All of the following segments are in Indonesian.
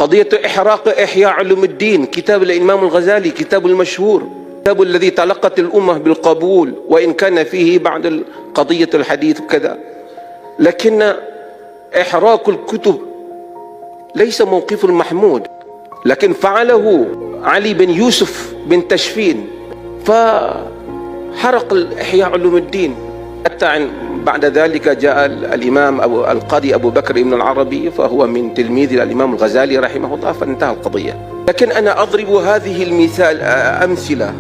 قضية إحراق إحياء علوم الدين، كتاب الإمام الغزالي، كتاب المشهور، كتاب الذي تلقت الأمة بالقبول وإن كان فيه بعض قضية الحديث وكذا، لكن إحراق الكتب ليس موقف المحمود، لكن فعله علي بن يوسف بن تشفين فحرق إحياء علوم الدين. حتى بعد ذلك جاء الإمام القاضي أبو بكر بن العربي فهو من تلميذ الإمام الغزالي رحمه الله، فانتهى القضية. لكن أنا أضرب هذه المثال أمثلة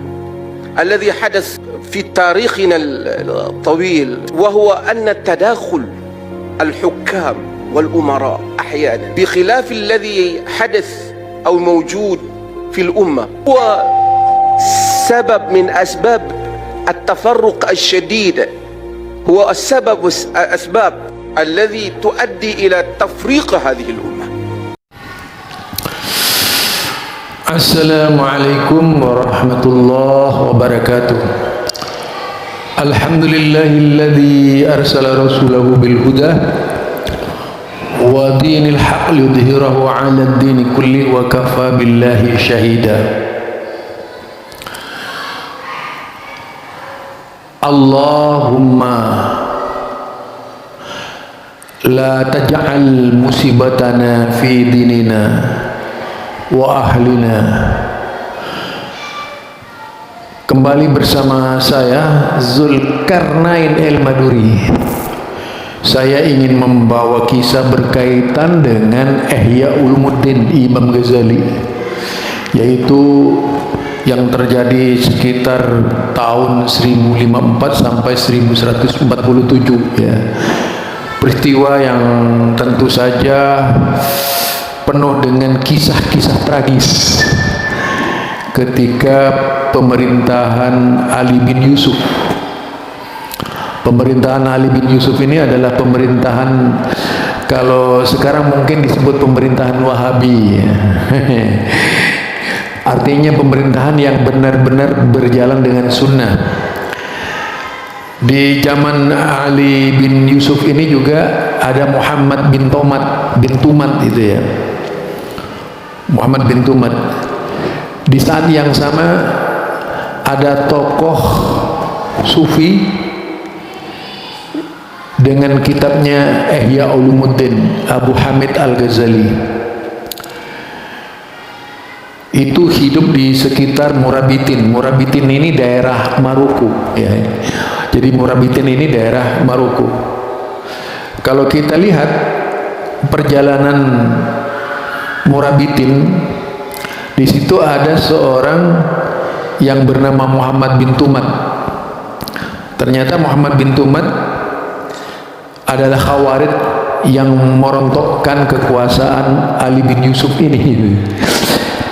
الذي حدث في تاريخنا الطويل، وهو أن تداخل الحكام والأمراء أحيانا بخلاف الذي حدث أو موجود في الأمة هو سبب من أسباب التفرق الشديد، هو السبب أسباب الذي تؤدي إلى تفريق هذه الأمة. السلام عليكم ورحمة الله وبركاته. الحمد لله الذي أرسل رسوله بالهدى ودين الحق ليظهره على الدين كله وكفى بالله شهيدا. Allahumma la taj'al musibatana fi dinina wa ahlina. Kembali bersama saya Zulkarnain El-Maduri. Saya ingin membawa kisah berkaitan dengan Ihya Ulumuddin Imam Ghazali, yaitu yang terjadi sekitar tahun 1054 sampai 1147 ya. Peristiwa yang tentu saja penuh dengan kisah-kisah tragis ketika pemerintahan Ali bin Yusuf. Pemerintahan Ali bin Yusuf ini adalah pemerintahan, kalau sekarang mungkin disebut pemerintahan Wahabi ya. Artinya pemerintahan yang benar-benar berjalan dengan sunnah. Di zaman Ali bin Yusuf ini juga ada Muhammad bin Tumat itu ya. Muhammad bin Tumat. Di saat yang sama ada tokoh sufi dengan kitabnya Ihya Ulumuddin, Abu Hamid Al-Ghazali. Itu hidup di sekitar Murabitin. Murabitin ini daerah Maroko ya. Jadi Murabitin ini daerah Maroko. Kalau kita lihat perjalanan Murabitin, di situ ada seorang yang bernama Muhammad bin Tumat. Ternyata Muhammad bin Tumat adalah Khawarij yang merontokkan kekuasaan Ali bin Yusuf ini.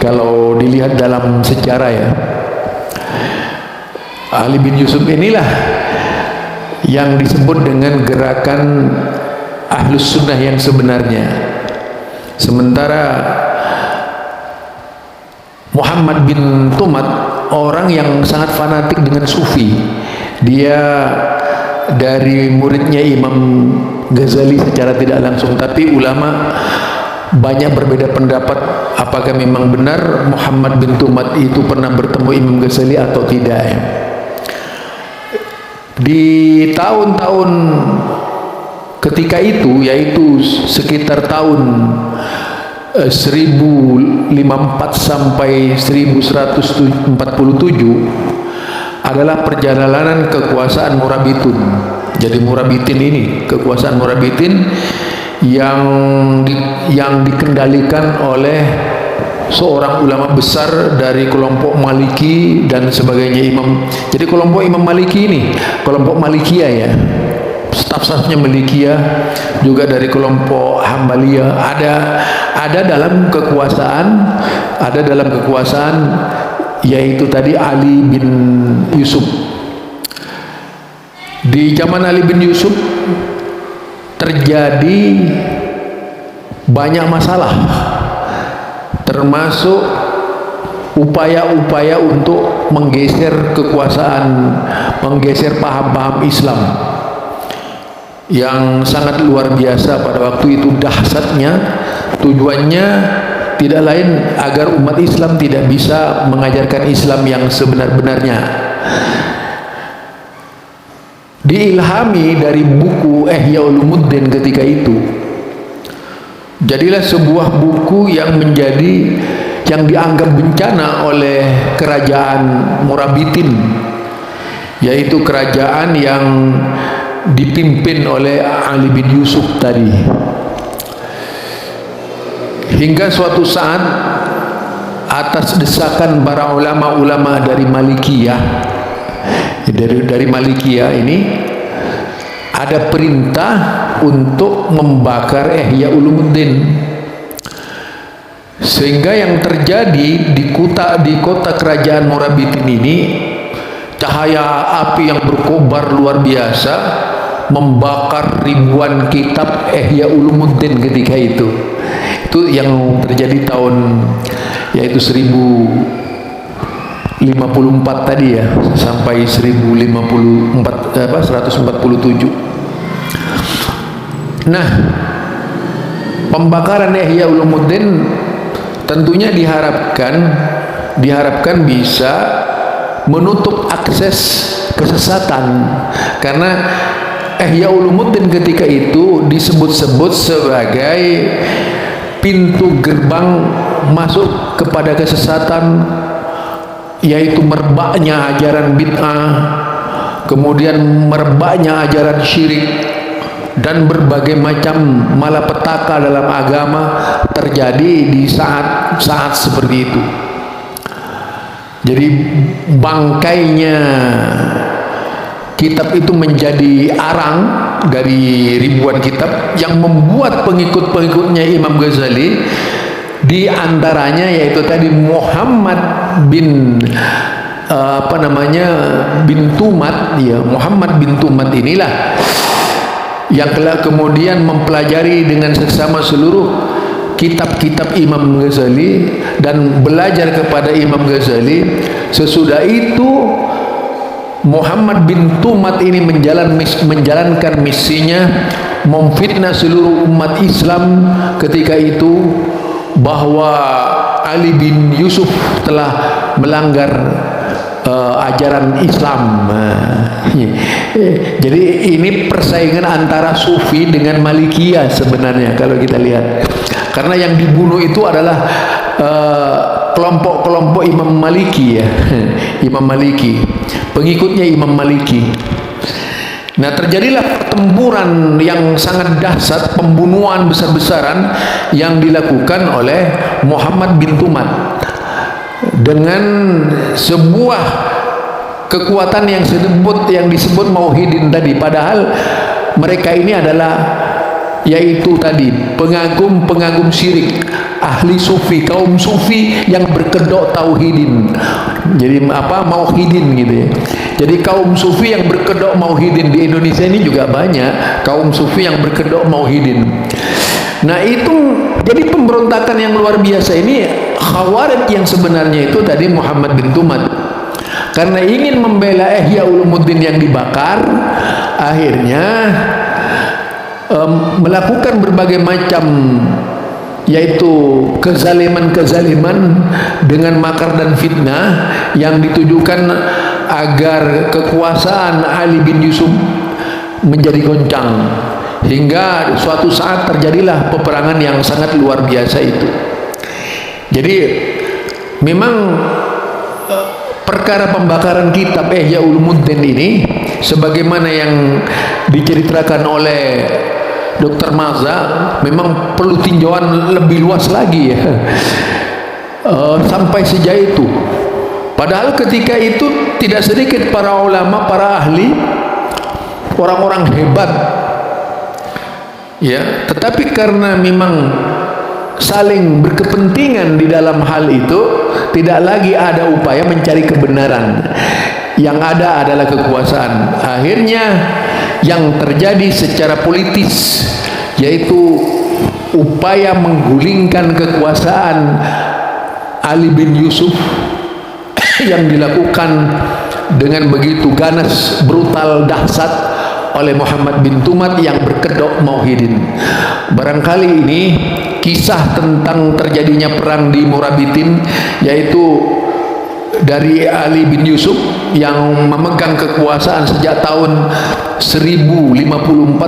Kalau dilihat dalam sejarah ya, Ali bin Yusuf inilah yang disebut dengan gerakan Ahlus Sunnah yang sebenarnya. Sementara Muhammad bin Tumat orang yang sangat fanatik dengan sufi. Dia dari muridnya Imam Ghazali secara tidak langsung, tapi ulama banyak berbeda pendapat apakah memang benar Muhammad bin Tumat itu pernah bertemu Imam Ghazali atau tidak ya. Di tahun-tahun ketika itu, yaitu sekitar tahun 1054 sampai 1147 adalah perjalanan kekuasaan Murabitun. Jadi Murabitin ini, kekuasaan Murabitin yang dikendalikan oleh seorang ulama besar dari kelompok Maliki dan sebagainya Imam. Jadi kelompok Imam Maliki ini kelompok Malikiyah ya, staf-stafnya Malikiyah, juga dari kelompok Hambaliyah ada dalam kekuasaan yaitu tadi Ali bin Yusuf. Di zaman Ali bin Yusuf terjadi banyak masalah, termasuk upaya-upaya untuk menggeser kekuasaan, menggeser paham-paham Islam yang sangat luar biasa pada waktu itu dahsyatnya. Tujuannya tidak lain agar umat Islam tidak bisa mengajarkan Islam yang sebenar-benarnya. Diilhami dari buku Ihya Ulumuddin ketika itu, jadilah sebuah buku yang dianggap bencana oleh kerajaan Murabitin, yaitu kerajaan yang dipimpin oleh Ali bin Yusuf tadi. Hingga suatu saat atas desakan para ulama-ulama dari Malikiyah, dari Malikiyah ini ada perintah untuk membakar Ihya Ulumuddin, sehingga yang terjadi di kota kerajaan Murabitin ini, cahaya api yang berkobar luar biasa membakar ribuan kitab Ihya Ulumuddin ketika itu. Itu yang terjadi tahun yaitu 1054 tadi ya, sampai 147. Nah, pembakaran Ihya Ulumuddin tentunya diharapkan bisa menutup akses kesesatan, karena Ihya Ulumuddin ketika itu disebut-sebut sebagai pintu gerbang masuk kepada kesesatan, yaitu merebaknya ajaran bid'ah, kemudian merebaknya ajaran syirik, dan berbagai macam malapetaka dalam agama terjadi di saat-saat seperti itu. Jadi bangkainya kitab itu menjadi arang dari ribuan kitab yang membuat pengikut-pengikutnya Imam Ghazali, di antaranya yaitu tadi Muhammad bin bin Tumat, ya, Muhammad bin Tumat inilah yang kemudian mempelajari dengan seksama seluruh kitab-kitab Imam Ghazali dan belajar kepada Imam Ghazali. Sesudah itu Muhammad bin Tumat ini menjalankan misinya memfitnah seluruh umat Islam ketika itu bahwa Ali bin Yusuf telah melanggar ajaran Islam. Jadi ini persaingan antara Sufi dengan Malikiyah sebenarnya kalau kita lihat, karena yang dibunuh itu adalah kelompok-kelompok Imam Maliki, ya. Imam Maliki, pengikutnya Imam Maliki. Nah, terjadilah pertempuran yang sangat dahsyat, pembunuhan besar-besaran yang dilakukan oleh Muhammad bin Tumat dengan sebuah kekuatan yang disebut Mauhidin tadi. Padahal mereka ini adalah yaitu tadi pengagum syirik, ahli sufi, kaum sufi yang berkedok tauhidin. Jadi mauhidin gitu ya. Jadi kaum sufi yang berkedok mauhidin di Indonesia ini juga banyak kaum sufi yang berkedok mauhidin. Nah, itu jadi pemberontakan yang luar biasa ini Khawarij yang sebenarnya itu tadi Muhammad bin Tumat, karena ingin membela Ihya Ulumuddin yang dibakar, akhirnya melakukan berbagai macam yaitu kezaliman dengan makar dan fitnah yang ditujukan agar kekuasaan Ali bin Yusuf menjadi goncang, hingga suatu saat terjadilah peperangan yang sangat luar biasa itu. Jadi memang perkara pembakaran kitab Ihya Ulumuddin ini sebagaimana yang diceritakan oleh Dr. Maza memang perlu tinjauan lebih luas lagi, ya. Sampai sejauh itu. Padahal ketika itu tidak sedikit para ulama, para ahli, orang-orang hebat, ya, tetapi karena memang saling berkepentingan di dalam hal itu, tidak lagi ada upaya mencari kebenaran. Yang ada adalah kekuasaan. Akhirnya yang terjadi secara politis yaitu upaya menggulingkan kekuasaan Ali bin Yusuf yang dilakukan dengan begitu ganas, brutal, dahsyat oleh Muhammad bin Tumat yang berkedok Mauhidin. Barangkali ini kisah tentang terjadinya perang di Murabitin, yaitu dari Ali bin Yusuf yang memegang kekuasaan sejak tahun 1054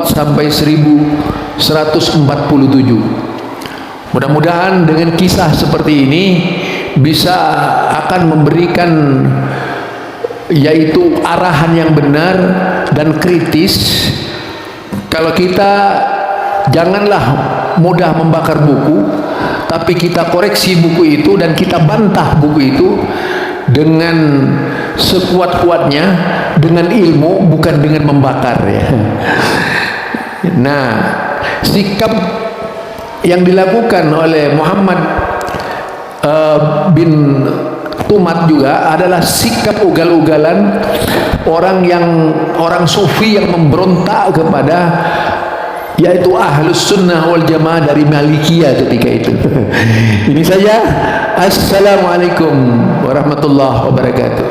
sampai 1147. Mudah-mudahan dengan kisah seperti ini bisa akan memberikan yaitu arahan yang benar dan kritis. Kalau kita janganlah mudah membakar buku, tapi kita koreksi buku itu dan kita bantah buku itu dengan sekuat-kuatnya, dengan ilmu, bukan dengan membakar ya. Nah, sikap yang dilakukan oleh Muhammad bin Tumat juga adalah sikap ugal-ugalan orang sufi yang memberontak kepada yaitu Ahlus Sunnah wal Jamaah dari Malikiyah ketika itu. Ini saja. Assalamualaikum warahmatullahi wabarakatuh.